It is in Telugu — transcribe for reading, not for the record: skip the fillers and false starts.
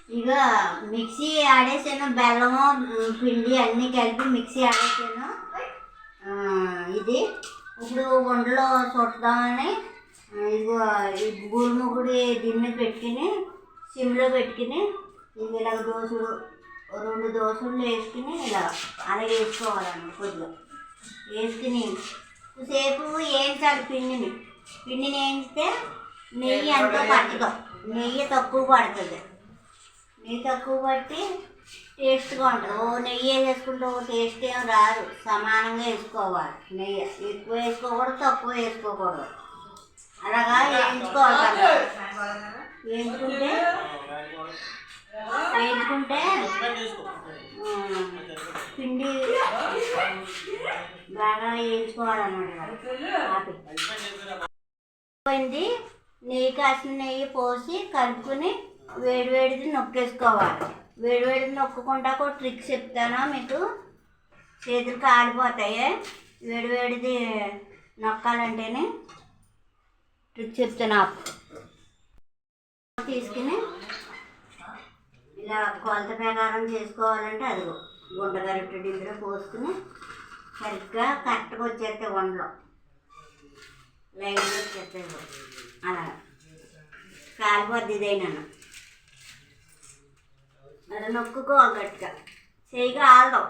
ఇక మిక్సీ ఆడేసాను, బెల్లము పిండి అన్నీ కలిపి మిక్సీ ఆడేసాను. ఇది ఇప్పుడు వంటలో చుడదామని ఇగో ఈ గోరుముగుడి దిన్నె పెట్టుకుని సిమ్లో పెట్టుకుని ఇది ఇలాగ దోశలు 2 దోశలు వేసుకుని ఇలా అలాగే వేసుకోవాలన్నమాట. కొద్దిగా వేసుకుని సేపు వేయించాలి. పిండిని వేయిస్తే నెయ్యి ఎంతో పట్టదు, నెయ్యి తక్కువ పడుతుంది. నెయ్యి తక్కువ పట్టి టేస్ట్గా ఉంటుంది. ఓ నెయ్యి వేసుకుంటే ఓ టేస్ట్ ఏం రాదు, సమానంగా వేసుకోవాలి. నెయ్యి ఎక్కువ వేసుకోకూడదు, తక్కువ వేసుకోకూడదు, అలాగా వేయించుకోవాలి. వేయించుకుంటే పిండి బాగా వేయించుకోవాలన్నమాట. పోయింది నెయ్యి, కాసిన నెయ్యి పోసి కలుపుకొని వేడివేడిది నొక్కేసుకోవాలి. వేడివేడిది నొక్కకుండా ఒక ట్రిక్ చెప్తాను మీకు, చేతులు కాలిపోతాయి. వేడివేడిది నొక్కాలంటేనే ట్రిక్ చెప్తాను. తీసుకుని ఇలా కొలత ప్రకారం చేసుకోవాలంటే అదిగో గుంట గరిటె ఇందులో పోసుకుని సరిగ్గా కరెక్ట్గా వచ్చేస్తే వండలో లైన్గా వచ్చేస్తాయి. అలా కాలిపోద్ది ఇదైనా అలా నొక్కుకోవాలి గట్టిగా, చెయ్యిగా ఆడదాం.